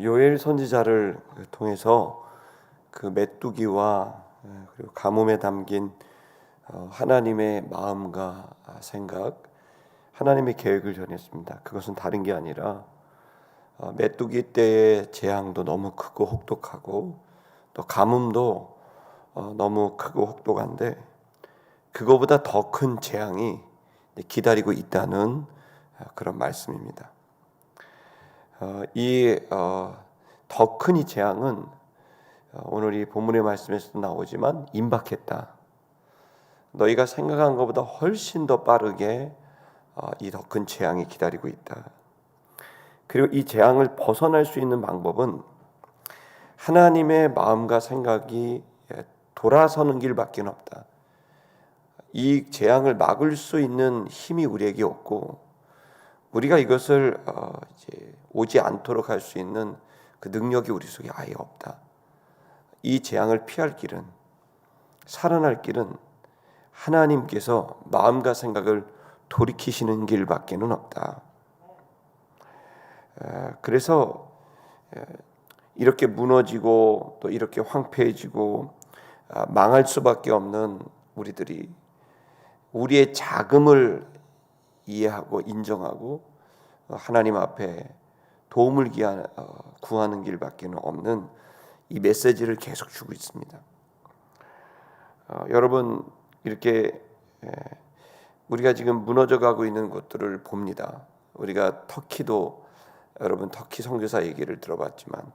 요엘 선지자를 통해서 그 메뚜기와 그리고 가뭄에 담긴 하나님의 마음과 생각, 하나님의 계획을 전했습니다. 그것은 다른 게 아니라 메뚜기 때의 재앙도 너무 크고 혹독하고 또 가뭄도 너무 크고 혹독한데 그거보다 더 큰 재앙이 기다리고 있다는 그런 말씀입니다. 이 더 큰 이 재앙은 오늘 이 본문의 말씀에서도 나오지만 임박했다. 너희가 생각한 것보다 훨씬 더 빠르게 이 더 큰 재앙이 기다리고 있다. 그리고 이 재앙을 벗어날 수 있는 방법은 하나님의 마음과 생각이 돌아서는 길밖에 없다. 이 재앙을 막을 수 있는 힘이 우리에게 없고 우리가 이것을 이제 오지 않도록 할 수 있는 그 능력이 우리 속에 아예 없다. 이 재앙을 피할 길은, 살아날 길은 하나님께서 마음과 생각을 돌이키시는 길밖에는 없다. 그래서 이렇게 무너지고 또 이렇게 황폐해지고 망할 수밖에 없는 우리들이 우리의 자금을 이해하고 인정하고 하나님 앞에 도움을 구하는 길밖에 없는 이 메시지를 계속 주고 있습니다. 여러분 이렇게 우리가 지금 무너져가고 있는 것들을 봅니다. 우리가 터키도 여러분 터키 선교사 얘기를 들어봤지만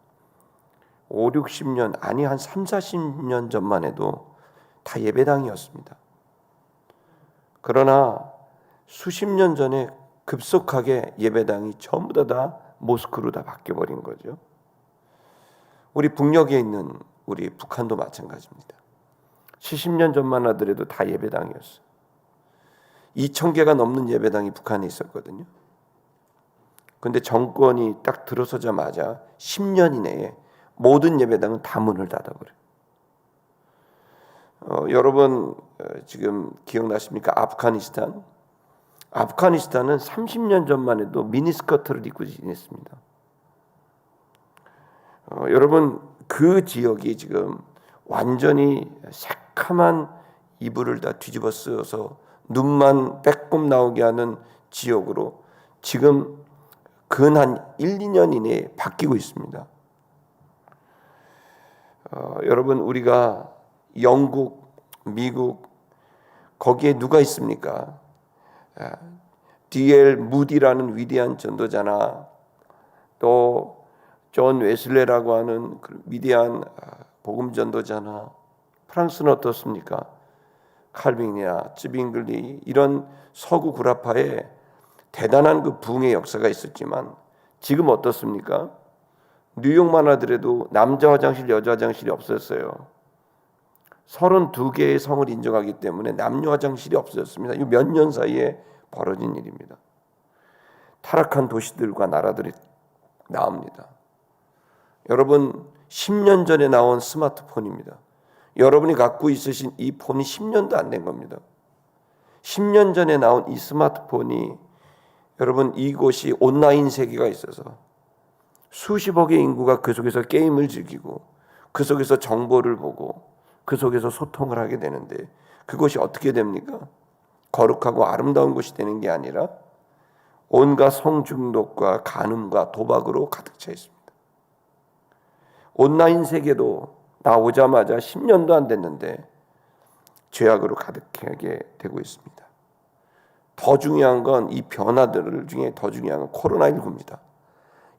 5, 60년 아니 한 3, 40년 전만 해도 다 예배당이었습니다. 그러나 수십 년 전에 급속하게 예배당이 전부 다 모스크로 다 바뀌어버린 거죠. 우리 북녘에 있는 우리 북한도 마찬가지입니다. 70년 전만 하더라도 다 예배당이었어요. 2,000개가 넘는 예배당이 북한에 있었거든요. 그런데 정권이 딱 들어서자마자 10년 이내에 모든 예배당은 다 문을 닫아버려요. 여러분 지금 기억나십니까? 아프가니스탄은 30년 전만 해도 미니스커트를 입고 지냈습니다. 여러분 그 지역이 지금 완전히 새카만 이불을 다 뒤집어 쓰어서 눈만 빼꼼 나오게 하는 지역으로 지금 근 한 1, 2년 이내에 바뀌고 있습니다. 여러분 우리가 영국, 미국 거기에 누가 있습니까? D.L. 무디라는 위대한 전도자나 또 존 웨슬레라고 하는 위대한 복음 전도자나 프랑스는 어떻습니까? 칼빈이나 쯔빙글리 이런 서구 구라파에 대단한 그 부흥의 역사가 있었지만 지금 어떻습니까? 뉴욕만 하더라도 남자 화장실, 여자 화장실이 없었어요. 32개의 성을 인정하기 때문에 남녀 화장실이 없어졌습니다. 이거 몇 년 사이에 벌어진 일입니다. 타락한 도시들과 나라들이 나옵니다. 여러분 10년 전에 나온 스마트폰입니다. 여러분이 갖고 있으신 이 폰이 10년도 안 된 겁니다. 10년 전에 나온 이 스마트폰이 여러분 이곳이 온라인 세계가 있어서 수십억의 인구가 그 속에서 게임을 즐기고 그 속에서 정보를 보고 그 속에서 소통을 하게 되는데 그것이 어떻게 됩니까? 거룩하고 아름다운 곳이 되는 게 아니라 온갖 성중독과 간음과 도박으로 가득 차 있습니다. 온라인 세계도 나오자마자 10년도 안 됐는데 죄악으로 가득하게 되고 있습니다. 더 중요한 건 이 변화들 중에 더 중요한 건 코로나19입니다.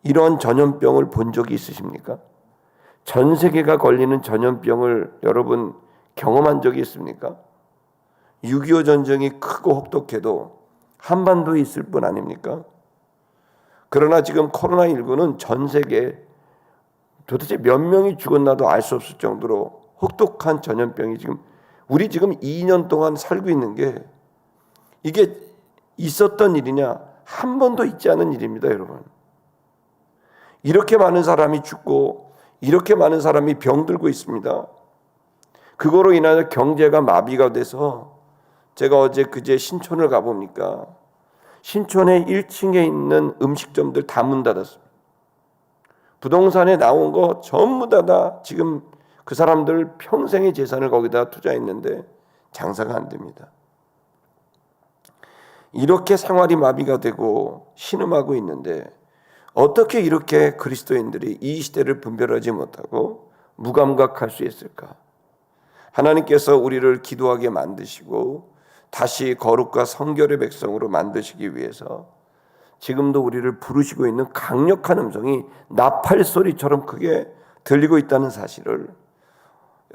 이런 전염병을 본 적이 있으십니까? 전 세계가 걸리는 전염병을 여러분 경험한 적이 있습니까? 6.25 전쟁이 크고 혹독해도 한반도에 있을 뿐 아닙니까? 그러나 지금 코로나19는 전 세계에 도대체 몇 명이 죽었나도 알 수 없을 정도로 혹독한 전염병이 우리 지금 2년 동안 살고 있는 게 이게 있었던 일이냐? 한 번도 있지 않은 일입니다, 여러분. 이렇게 많은 사람이 죽고 이렇게 많은 사람이 병들고 있습니다. 그거로 인하여 경제가 마비가 돼서 제가 그제 신촌을 가보니까 신촌의 1층에 있는 음식점들 다 문 닫았습니다. 부동산에 나온 거 전부 다 지금 그 사람들 평생의 재산을 거기다 투자했는데 장사가 안 됩니다. 이렇게 생활이 마비가 되고 신음하고 있는데 어떻게 이렇게 그리스도인들이 이 시대를 분별하지 못하고 무감각할 수 있을까? 하나님께서 우리를 기도하게 만드시고 다시 거룩과 성결의 백성으로 만드시기 위해서 지금도 우리를 부르시고 있는 강력한 음성이 나팔 소리처럼 크게 들리고 있다는 사실을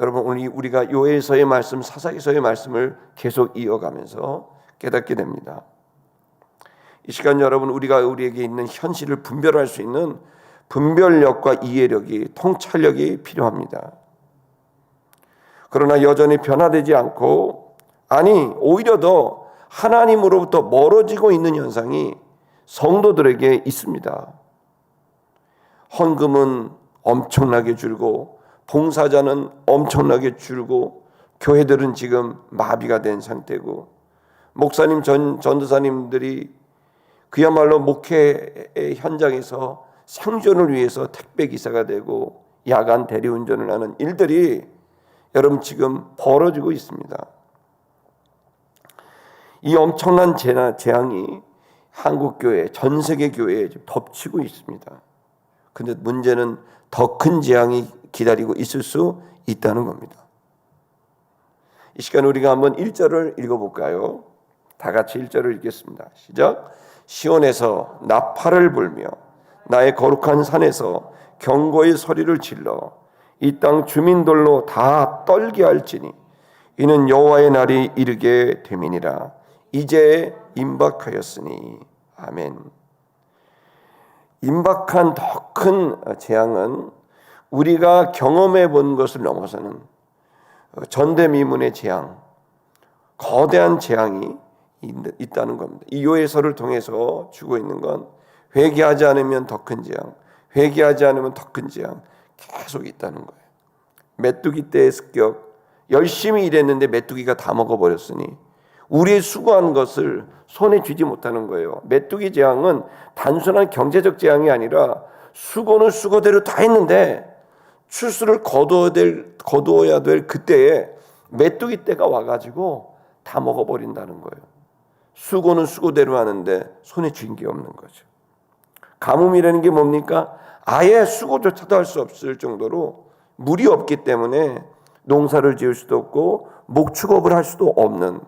여러분 오늘 우리가 요엘서의 말씀, 사사기서의 말씀을 계속 이어가면서 깨닫게 됩니다. 이 시간 여러분 우리에게 있는 현실을 분별할 수 있는 분별력과 이해력이, 통찰력이 필요합니다. 그러나 여전히 변화되지 않고 오히려 더 하나님으로부터 멀어지고 있는 현상이 성도들에게 있습니다. 헌금은 엄청나게 줄고 봉사자는 엄청나게 줄고 교회들은 지금 마비가 된 상태고 목사님, 전도사님들이 그야말로 목회의 현장에서 생존을 위해서 택배기사가 되고 야간 대리운전을 하는 일들이 여러분 지금 벌어지고 있습니다. 이 엄청난 재앙이 한국교회, 전 세계 교회에 덮치고 있습니다. 그런데 문제는 더 큰 재앙이 기다리고 있을 수 있다는 겁니다. 이 시간 우리가 한번 1절을 읽어볼까요? 다 같이 1절을 읽겠습니다. 시작. 시온에서 나팔을 불며 나의 거룩한 산에서 경고의 소리를 질러 이 땅 주민들로 다 떨게 할지니 이는 여호와의 날이 이르게 됨이니라. 이제 임박하였으니. 아멘. 임박한 더 큰 재앙은 우리가 경험해 본 것을 넘어서는 전대미문의 재앙, 거대한 재앙이 있다는 겁니다. 이 요해서를 통해서 주고 있는 건 회개하지 않으면 더 큰 재앙, 회개하지 않으면 더 큰 재앙 계속 있다는 거예요. 메뚜기 떼의 습격, 열심히 일했는데 메뚜기가 다 먹어버렸으니 우리의 수고한 것을 손에 쥐지 못하는 거예요. 메뚜기 재앙은 단순한 경제적 재앙이 아니라 수고는 수고대로 다 했는데 추수를 거두어야 될 그때에 메뚜기 떼가 와가지고 다 먹어버린다는 거예요. 수고는 수고대로 하는데 손에 쥔 게 없는 거죠. 가뭄이라는 게 뭡니까? 아예 수고조차도 할 수 없을 정도로 물이 없기 때문에 농사를 지을 수도 없고 목축업을 할 수도 없는,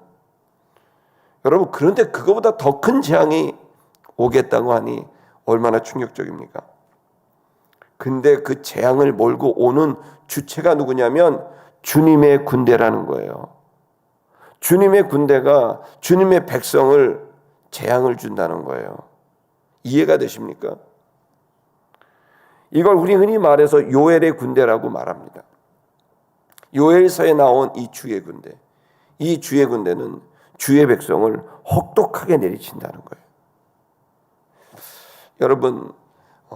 여러분 그런데 그거보다 더 큰 재앙이 오겠다고 하니 얼마나 충격적입니까? 근데 그 재앙을 몰고 오는 주체가 누구냐면 주님의 군대라는 거예요. 주님의 군대가 주님의 백성을 재앙을 준다는 거예요. 이해가 되십니까? 이걸 우리 흔히 말해서 요엘의 군대라고 말합니다. 요엘서에 나온 이 주의 군대, 이 주의 군대는 주의 백성을 혹독하게 내리친다는 거예요. 여러분,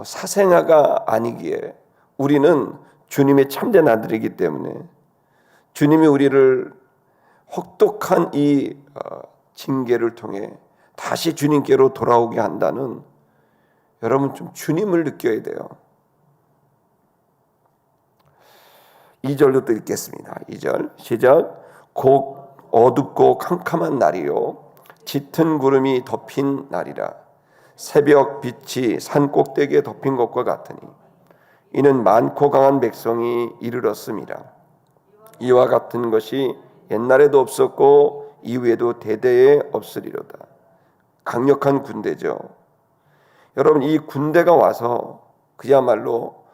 사생아가 아니기에 우리는 주님의 참된 아들이기 때문에 주님이 우리를 혹독한 이 징계를 통해 다시 주님께로 돌아오게 한다는, 여러분 좀 주님을 느껴야 돼요. 2절로 또 읽겠습니다. 2절 시작. 곧 어둡고 캄캄한 날이요 짙은 구름이 덮인 날이라. 새벽 빛이 산 꼭대기에 덮인 것과 같으니 이는 많고 강한 백성이 이르렀음이라. 이와 같은 것이 옛날에도 없었고 이후에도 대대에 없으리로다. 강력한 군대죠. 여러분 이 군대가 와서 그야말로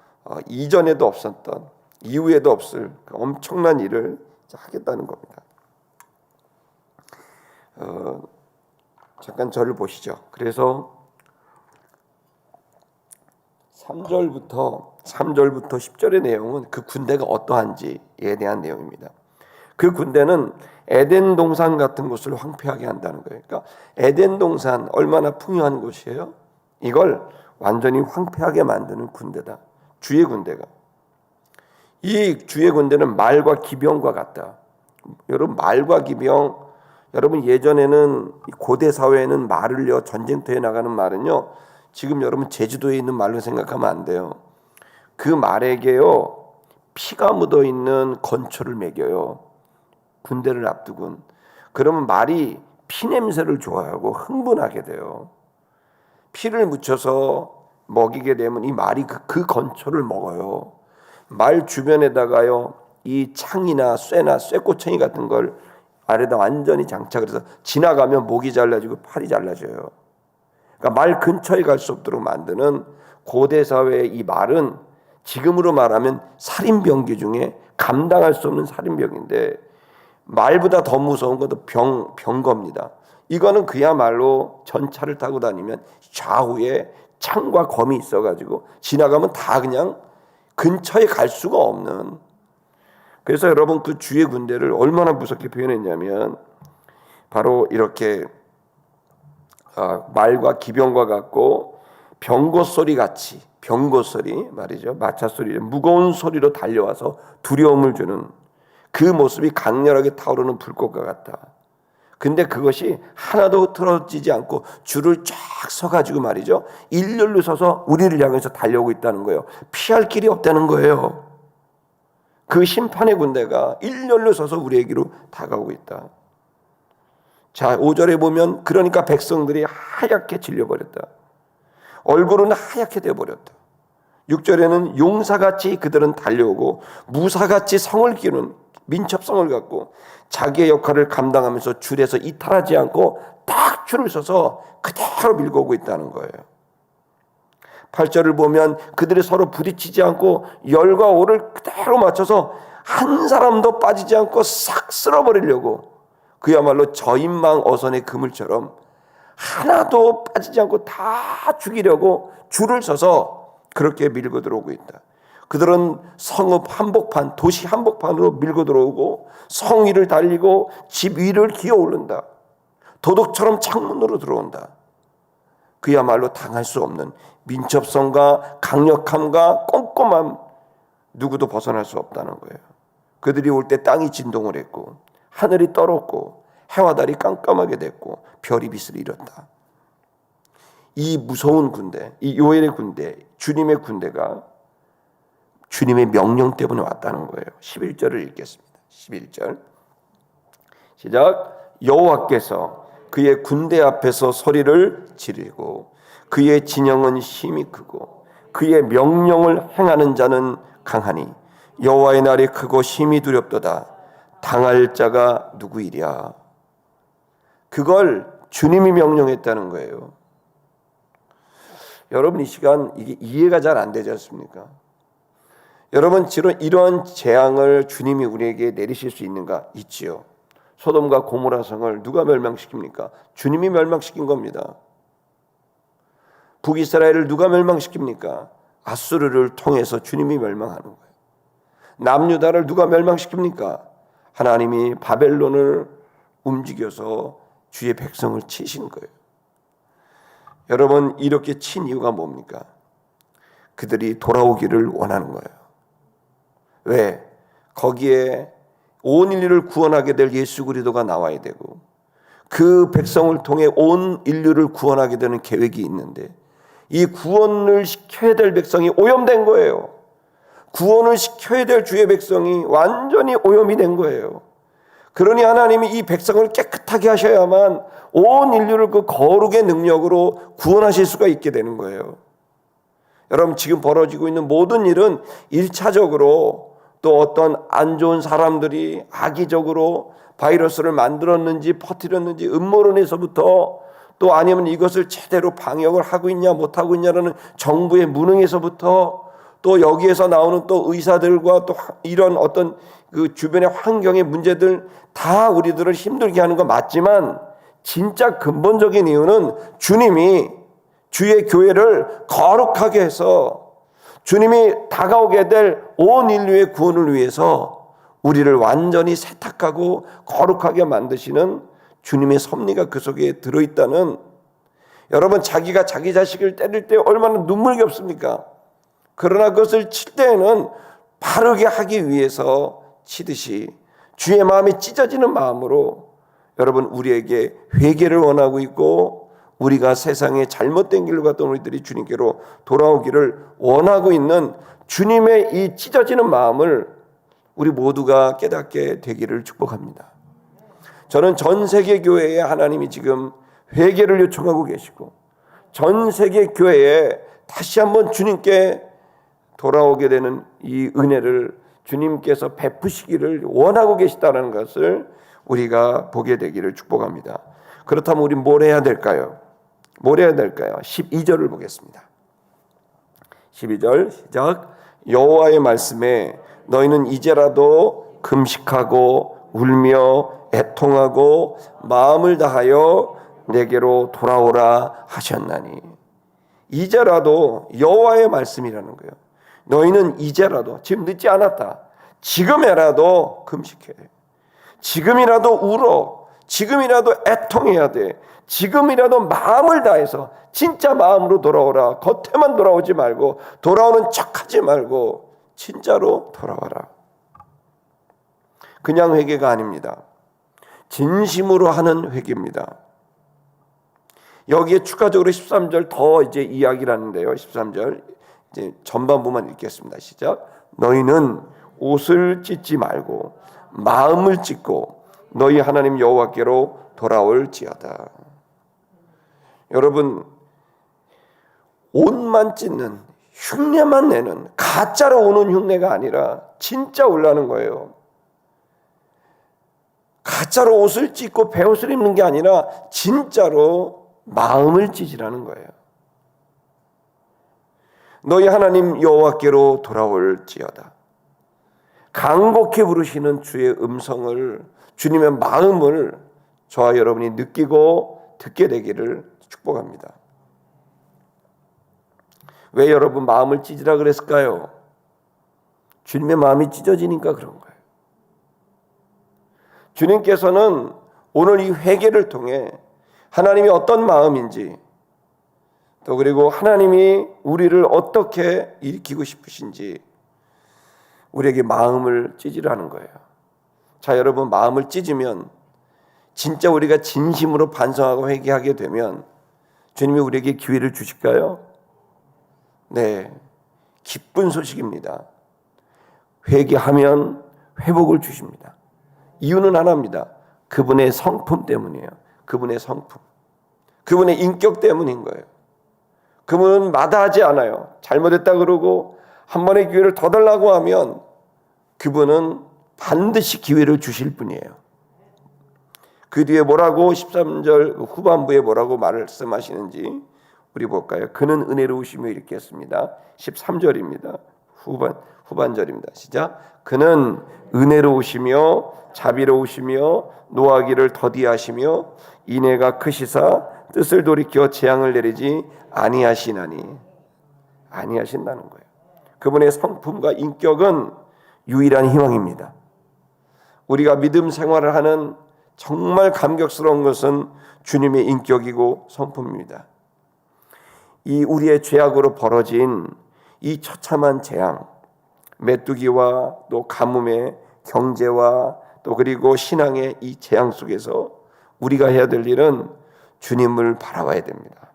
이전에도 없었던 이후에도 없을 엄청난 일을 하겠다는 겁니다. 잠깐 저를 보시죠. 그래서 3절부터 10절의 내용은 그 군대가 어떠한지에 대한 내용입니다. 그 군대는 에덴 동산 같은 곳을 황폐하게 한다는 거예요. 그러니까 에덴 동산 얼마나 풍요한 곳이에요? 이걸 완전히 황폐하게 만드는 군대다. 주의 군대가. 이 주의 군대는 말과 기병과 같다. 여러분 말과 기병, 여러분 예전에는 고대 사회에는 말을요 전쟁터에 나가는 말은요 지금 여러분 제주도에 있는 말로 생각하면 안 돼요. 그 말에게요 피가 묻어 있는 건초를 먹여요. 군대를 앞두곤. 그러면 말이 피 냄새를 좋아하고 흥분하게 돼요. 피를 묻혀서 먹이게 되면 이 말이 그 건초를 먹어요. 말 주변에다가요 이 창이나 쇠나 쇠꼬챙이 같은 걸 아래다 완전히 장착을 해서 지나가면 목이 잘라지고 팔이 잘라져요. 그러니까 말 근처에 갈 수 없도록 만드는 고대 사회의 이 말은 지금으로 말하면 살인병기 중에 감당할 수 없는 살인병인데, 말보다 더 무서운 것도 병거입니다. 이거는 그야말로 전차를 타고 다니면 좌우에 창과 검이 있어가지고 지나가면 다 그냥 근처에 갈 수가 없는. 그래서 여러분 그 주의 군대를 얼마나 무섭게 표현했냐면 바로 이렇게 말과 기병과 같고 병거 소리 같이, 병거 소리 말이죠, 마차 소리, 무거운 소리로 달려와서 두려움을 주는 그 모습이 강렬하게 타오르는 불꽃과 같다. 근데 그것이 하나도 흐트러지지 않고 줄을 쫙 서가지고 말이죠, 일렬로 서서 우리를 향해서 달려오고 있다는 거예요. 피할 길이 없다는 거예요. 그 심판의 군대가 일렬로 서서 우리에게로 다가오고 있다. 자, 5절에 보면 그러니까 백성들이 하얗게 질려버렸다. 얼굴은 하얗게 되어버렸다. 6절에는 용사같이 그들은 달려오고 무사같이 성을 기는 민첩성을 갖고 자기의 역할을 감당하면서 줄에서 이탈하지 않고 딱 줄을 서서 그대로 밀고 오고 있다는 거예요. 8절을 보면 그들이 서로 부딪히지 않고 열과 오를 그대로 맞춰서 한 사람도 빠지지 않고 싹 쓸어버리려고, 그야말로 저인망 어선의 그물처럼 하나도 빠지지 않고 다 죽이려고 줄을 서서 그렇게 밀고 들어오고 있다. 그들은 성읍 한복판, 도시 한복판으로 밀고 들어오고 성 위를 달리고 집 위를 기어 오른다. 도둑처럼 창문으로 들어온다. 그야말로 당할 수 없는 민첩성과 강력함과 꼼꼼함, 누구도 벗어날 수 없다는 거예요. 그들이 올 때 땅이 진동을 했고 하늘이 떨었고 해와 달이 깜깜하게 됐고 별이 빛을 잃었다. 이 무서운 군대, 이 요엘의 군대, 주님의 군대가 주님의 명령 때문에 왔다는 거예요. 11절을 읽겠습니다. 11절 시작. 여호와께서 그의 군대 앞에서 소리를 지르고 그의 진영은 힘이 크고 그의 명령을 행하는 자는 강하니 여호와의 날이 크고 힘이 두렵도다. 당할 자가 누구이랴. 그걸 주님이 명령했다는 거예요. 여러분 이 시간 이게 이해가 잘 안 되지 않습니까? 여러분 지금 이러한 재앙을 주님이 우리에게 내리실 수 있는가? 있지요. 소돔과 고모라 성을 누가 멸망시킵니까? 주님이 멸망시킨 겁니다. 북이스라엘을 누가 멸망시킵니까? 아수르를 통해서 주님이 멸망하는 거예요. 남유다를 누가 멸망시킵니까? 하나님이 바벨론을 움직여서 주의 백성을 치신 거예요. 여러분 이렇게 친 이유가 뭡니까? 그들이 돌아오기를 원하는 거예요. 왜? 거기에 온 인류를 구원하게 될 예수 그리스도가 나와야 되고 그 백성을 통해 온 인류를 구원하게 되는 계획이 있는데 이 구원을 시켜야 될 백성이 오염된 거예요. 구원을 시켜야 될 주의 백성이 완전히 오염이 된 거예요. 그러니 하나님이 이 백성을 깨끗하게 하셔야만 온 인류를 그 거룩의 능력으로 구원하실 수가 있게 되는 거예요. 여러분 지금 벌어지고 있는 모든 일은 1차적으로 또 어떤 안 좋은 사람들이 악의적으로 바이러스를 만들었는지 퍼뜨렸는지 음모론에서부터, 또 아니면 이것을 제대로 방역을 하고 있냐 못하고 있냐라는 정부의 무능에서부터, 또 여기에서 나오는 또 의사들과 또 이런 어떤 그 주변의 환경의 문제들 다 우리들을 힘들게 하는 건 맞지만 진짜 근본적인 이유는 주님이 주의 교회를 거룩하게 해서 주님이 다가오게 될 온 인류의 구원을 위해서 우리를 완전히 세탁하고 거룩하게 만드시는 주님의 섭리가 그 속에 들어있다는. 여러분 자기가 자기 자식을 때릴 때 얼마나 눈물겹습니까? 그러나 그것을 칠 때에는 바르게 하기 위해서 치듯이 주의 마음이 찢어지는 마음으로 여러분 우리에게 회개를 원하고 있고 우리가 세상에 잘못된 길로 갔던 우리들이 주님께로 돌아오기를 원하고 있는 주님의 이 찢어지는 마음을 우리 모두가 깨닫게 되기를 축복합니다. 저는 전 세계 교회에 하나님이 지금 회개를 요청하고 계시고 전 세계 교회에 다시 한번 주님께 돌아오게 되는 이 은혜를 주님께서 베푸시기를 원하고 계시다는 것을 우리가 보게 되기를 축복합니다. 그렇다면 우리 뭘 해야 될까요? 뭘 해야 될까요? 12절을 보겠습니다. 12절 시작. 여호와의 말씀에 너희는 이제라도 금식하고 울며 애통하고 마음을 다하여 내게로 돌아오라 하셨나니. 이제라도 여호와의 말씀이라는 거예요. 너희는 이제라도, 지금 늦지 않았다. 지금이라도 금식해. 지금이라도 울어. 지금이라도 애통해야 돼. 지금이라도 마음을 다해서 진짜 마음으로 돌아오라. 겉에만 돌아오지 말고 돌아오는 척하지 말고 진짜로 돌아와라. 그냥 회개가 아닙니다. 진심으로 하는 회개입니다. 여기에 추가적으로 13절 더 이제 이야기를 하는데요. 13절 이제 전반부만 읽겠습니다. 시작. 너희는 옷을 찢지 말고 마음을 찢고 너희 하나님 여호와께로 돌아올지어다. 여러분, 옷만 찢는, 흉내만 내는, 가짜로 오는 흉내가 아니라 진짜 올라는 거예요. 가짜로 옷을 찢고 베옷을 입는 게 아니라 진짜로 마음을 찢으라는 거예요. 너희 하나님 여호와께로 돌아올지어다. 간곡히 부르시는 주의 음성을, 주님의 마음을 저와 여러분이 느끼고 듣게 되기를 축복합니다. 왜 여러분 마음을 찢으라 그랬을까요? 주님의 마음이 찢어지니까 그런 거예요. 주님께서는 오늘 이 회개를 통해 하나님이 어떤 마음인지, 또 그리고 하나님이 우리를 어떻게 일으키고 싶으신지 우리에게 마음을 찢으라는 거예요. 자, 여러분, 마음을 찢으면 진짜 우리가 진심으로 반성하고 회개하게 되면 주님이 우리에게 기회를 주실까요? 네, 기쁜 소식입니다. 회개하면 회복을 주십니다. 이유는 하나입니다. 그분의 성품 때문이에요. 그분의 성품, 그분의 인격 때문인 거예요. 그분은 마다하지 않아요. 잘못했다 그러고 한 번의 기회를 더 달라고 하면 그분은 반드시 기회를 주실 분이에요. 그 뒤에 뭐라고 13절 후반부에 뭐라고 말씀하시는지 우리 볼까요? 그는 은혜로우시며 이렇게 했습니다. 13절입니다. 후반절입니다. 시작. 그는 은혜로우시며 자비로우시며 노하기를 더디하시며 인애가 크시사 뜻을 돌이켜 재앙을 내리지 아니하신다는 거예요. 그분의 성품과 인격은 유일한 희망입니다. 우리가 믿음 생활을 하는 정말 감격스러운 것은 주님의 인격이고 성품입니다. 이 우리의 죄악으로 벌어진 이 처참한 재앙, 메뚜기와 또 가뭄의 경제와 또 그리고 신앙의 이 재앙 속에서 우리가 해야 될 일은 주님을 바라봐야 됩니다.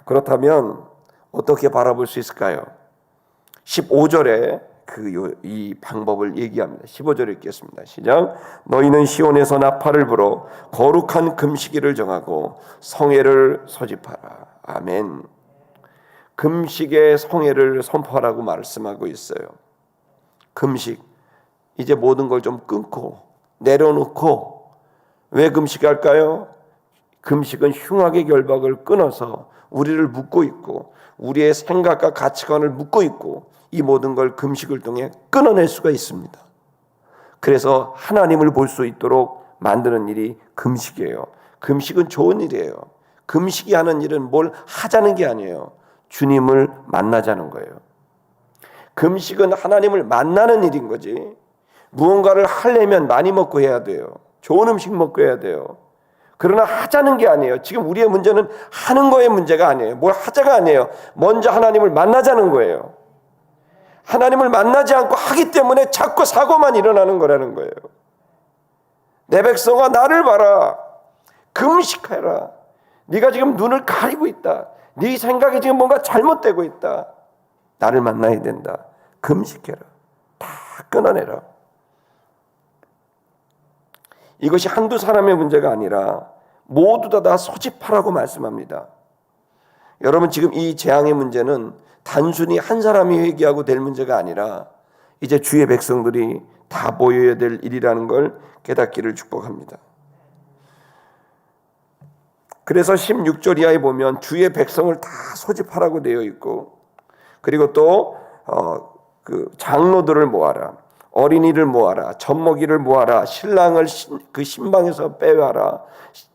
그렇다면 어떻게 바라볼 수 있을까요? 15절에 이 방법을 얘기합니다. 15절 읽겠습니다. 시작. 너희는 시온에서 나팔을 불어 거룩한 금식일을 정하고 성회를 소집하라. 아멘. 금식의 성회를 선포하라고 말씀하고 있어요. 금식, 이제 모든 걸 좀 끊고 내려놓고. 왜 금식할까요? 금식은 흉악의 결박을 끊어서 우리를 묶고 있고 우리의 생각과 가치관을 묶고 있고 이 모든 걸 금식을 통해 끊어낼 수가 있습니다. 그래서 하나님을 볼 수 있도록 만드는 일이 금식이에요. 금식은 좋은 일이에요. 금식이 하는 일은 뭘 하자는 게 아니에요. 주님을 만나자는 거예요. 금식은 하나님을 만나는 일인 거지. 무언가를 하려면 많이 먹고 해야 돼요. 좋은 음식 먹고 해야 돼요. 그러나 하자는 게 아니에요. 지금 우리의 문제는 하는 거의 문제가 아니에요. 뭘 하자가 아니에요. 먼저 하나님을 만나자는 거예요. 하나님을 만나지 않고 하기 때문에 자꾸 사고만 일어나는 거라는 거예요. 내 백성아 나를 봐라. 금식해라. 네가 지금 눈을 가리고 있다. 네 생각이 지금 뭔가 잘못되고 있다. 나를 만나야 된다. 금식해라. 다 끊어내라. 이것이 한두 사람의 문제가 아니라 모두 다 소집하라고 말씀합니다. 여러분, 지금 이 재앙의 문제는 단순히 한 사람이 회개하고 될 문제가 아니라 이제 주의 백성들이 다 모여야 될 일이라는 걸 깨닫기를 축복합니다. 그래서 16절 이하에 보면 주의 백성을 다 소집하라고 되어 있고, 그리고 또 그 장로들을 모아라, 어린이를 모아라, 젖먹이를 모아라, 신랑을 그 신방에서 빼와라,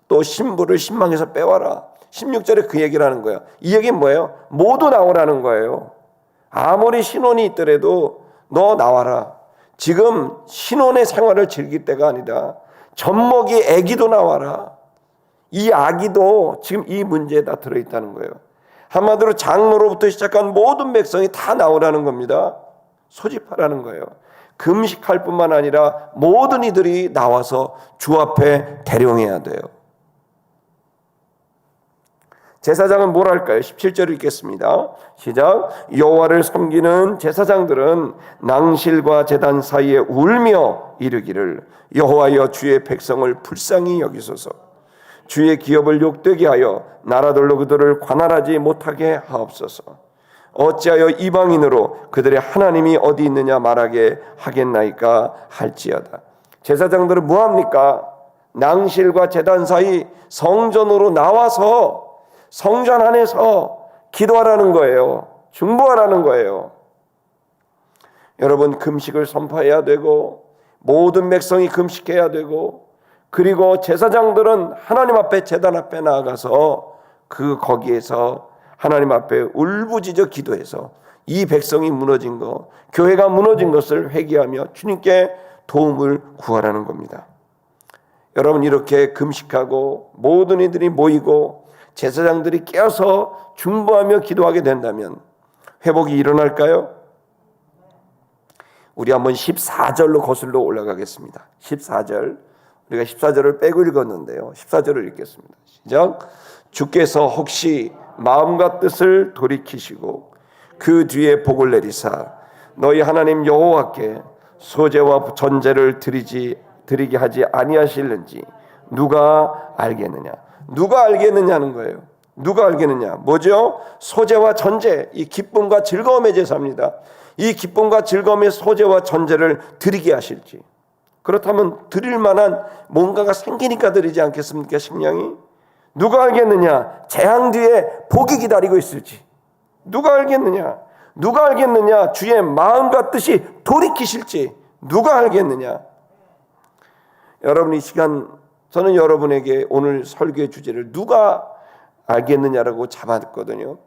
또 신부를 신방에서 빼와라. 16절에 그 얘기를 하는 거예요. 이 얘기는 뭐예요? 모두 나오라는 거예요. 아무리 신혼이 있더라도 너 나와라. 지금 신혼의 생활을 즐길 때가 아니다. 젖먹이 아기도 나와라. 이 아기도 지금 이 문제에 다 들어있다는 거예요. 한마디로 장로로부터 시작한 모든 백성이 다 나오라는 겁니다. 소집하라는 거예요. 금식할 뿐만 아니라 모든 이들이 나와서 주 앞에 대령해야 돼요. 제사장은 뭘 할까요? 17절 읽겠습니다. 시작. 여호와를 섬기는 제사장들은 낭실과 제단 사이에 울며 이르기를 여호와여 주의 백성을 불쌍히 여기소서. 주의 기업을 욕되게 하여 나라들로 그들을 관할하지 못하게 하옵소서. 어찌하여 이방인으로 그들의 하나님이 어디 있느냐 말하게 하겠나이까 할지어다. 제사장들은 뭐합니까? 낭실과 제단 사이 성전으로 나와서 성전 안에서 기도하라는 거예요. 중보하라는 거예요. 여러분, 금식을 선포해야 되고 모든 백성이 금식해야 되고, 그리고 제사장들은 하나님 앞에 제단 앞에 나아가서 거기에서 하나님 앞에 울부짖어 기도해서 이 백성이 무너진 것, 교회가 무너진 것을 회개하며 주님께 도움을 구하라는 겁니다. 여러분, 이렇게 금식하고 모든 이들이 모이고 제사장들이 깨어서 중보하며 기도하게 된다면 회복이 일어날까요? 우리 한번 14절로 거슬러 올라가겠습니다. 14절. 우리가 14절을 빼고 읽었는데요. 14절을 읽겠습니다. 시작. 주께서 혹시 마음과 뜻을 돌이키시고 그 뒤에 복을 내리사 너희 하나님 여호와께 소제와 전제를 드리게 하지 아니하실는지 누가 알겠느냐? 누가 알겠느냐는 거예요. 누가 알겠느냐? 뭐죠? 소제와 전제, 이 기쁨과 즐거움의 제사입니다. 이 기쁨과 즐거움의 소제와 전제를 드리게 하실지. 그렇다면 드릴 만한 뭔가가 생기니까 드리지 않겠습니까? 식량이. 누가 알겠느냐? 재앙 뒤에 복이 기다리고 있을지. 누가 알겠느냐? 누가 알겠느냐? 주의 마음과 뜻이 돌이키실지. 누가 알겠느냐? 여러분, 이 시간 저는 여러분에게 오늘 설교의 주제를 누가 알겠느냐라고 잡았거든요.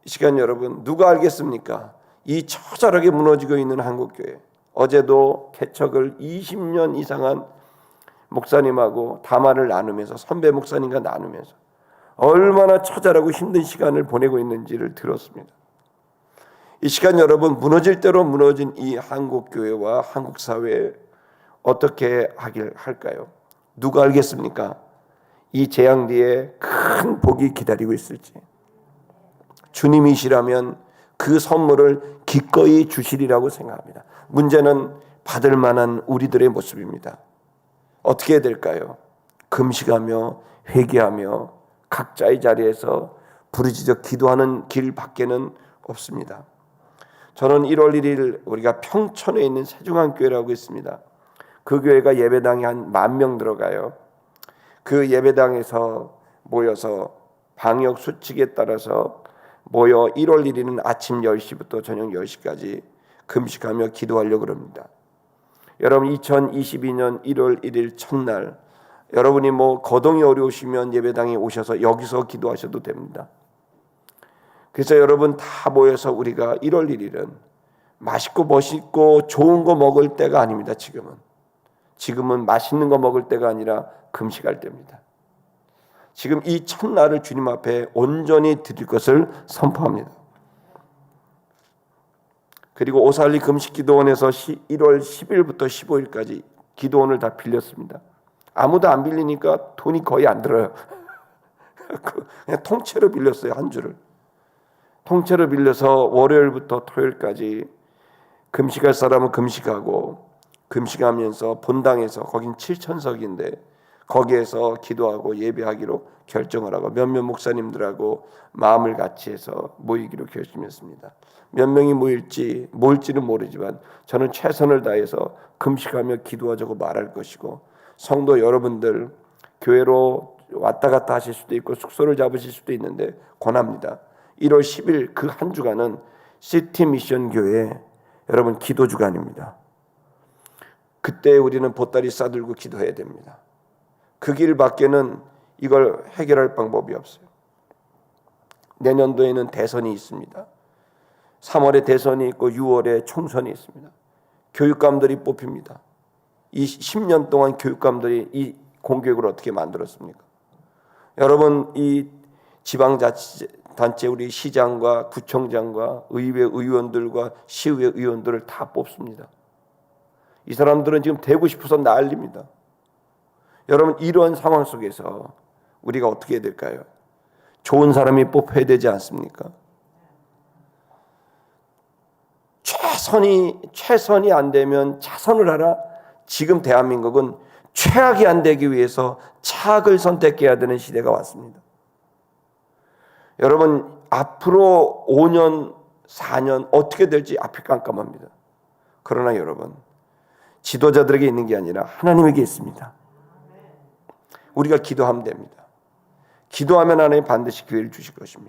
이 시간 여러분, 누가 알겠습니까? 이 처절하게 무너지고 있는 한국교회. 어제도 개척을 20년 이상한 목사님하고 담화를 나누면서, 선배 목사님과 나누면서 얼마나 처절하고 힘든 시간을 보내고 있는지를 들었습니다. 이 시간 여러분, 무너질 대로 무너진 이 한국교회와 한국사회에 어떻게 할까요? 누가 알겠습니까? 이 재앙 뒤에 큰 복이 기다리고 있을지. 주님이시라면 그 선물을 기꺼이 주시리라고 생각합니다. 문제는 받을 만한 우리들의 모습입니다. 어떻게 해야 될까요? 금식하며 회개하며 각자의 자리에서 부르짖어 기도하는 길 밖에는 없습니다. 저는 1월 1일 우리가 평촌에 있는 세중앙교회라고 있습니다. 그 교회가 예배당에 한 10,000명 들어가요. 그 예배당에서 모여서 방역 수칙에 따라서 모여 1월 1일은 아침 10시부터 저녁 10시까지 금식하며 기도하려고 합니다. 여러분, 2022년 1월 1일 첫날 여러분이 거동이 어려우시면 예배당에 오셔서 여기서 기도하셔도 됩니다. 그래서 여러분 다 모여서 우리가 1월 1일은 맛있고 멋있고 좋은 거 먹을 때가 아닙니다. 지금은 맛있는 거 먹을 때가 아니라 금식할 때입니다. 지금 이 첫날을 주님 앞에 온전히 드릴 것을 선포합니다. 그리고 오살리 금식기도원에서 1월 10일부터 15일까지 기도원을 다 빌렸습니다. 아무도 안 빌리니까 돈이 거의 안 들어요. 그냥 통째로 빌렸어요, 한 주를. 통째로 빌려서 월요일부터 토요일까지 금식할 사람은 금식하고, 금식하면서 본당에서, 거긴 7천석인데 거기에서 기도하고 예배하기로 결정을 하고 몇몇 목사님들하고 마음을 같이 해서 모이기로 결심했습니다. 몇 명이 모일지는 모르지만 저는 최선을 다해서 금식하며 기도하자고 말할 것이고, 성도 여러분들 교회로 왔다 갔다 하실 수도 있고 숙소를 잡으실 수도 있는데 권합니다. 1월 10일 그 한 주간은 시티 미션 교회 여러분 기도 주간입니다. 그때 우리는 보따리 싸들고 기도해야 됩니다. 그 길 밖에는 이걸 해결할 방법이 없어요. 내년도에는 대선이 있습니다. 3월에 대선이 있고 6월에 총선이 있습니다. 교육감들이 뽑힙니다. 이 10년 동안 교육감들이 이 공교육을 어떻게 만들었습니까? 여러분, 이 지방자치단체 우리 시장과 구청장과 의회 의원들과 시의회 의원들을 다 뽑습니다. 이 사람들은 지금 되고 싶어서 난립니다. 여러분, 이러한 상황 속에서 우리가 어떻게 해야 될까요? 좋은 사람이 뽑혀야 되지 않습니까? 최선이 안 되면 차선을 하라. 지금 대한민국은 최악이 안 되기 위해서 차악을 선택해야 되는 시대가 왔습니다. 여러분, 앞으로 5년, 4년 어떻게 될지 앞이 깜깜합니다. 그러나 여러분, 지도자들에게 있는 게 아니라 하나님에게 있습니다. 우리가 기도하면 됩니다. 기도하면 하나님 반드시 기회를 주실 것입니다.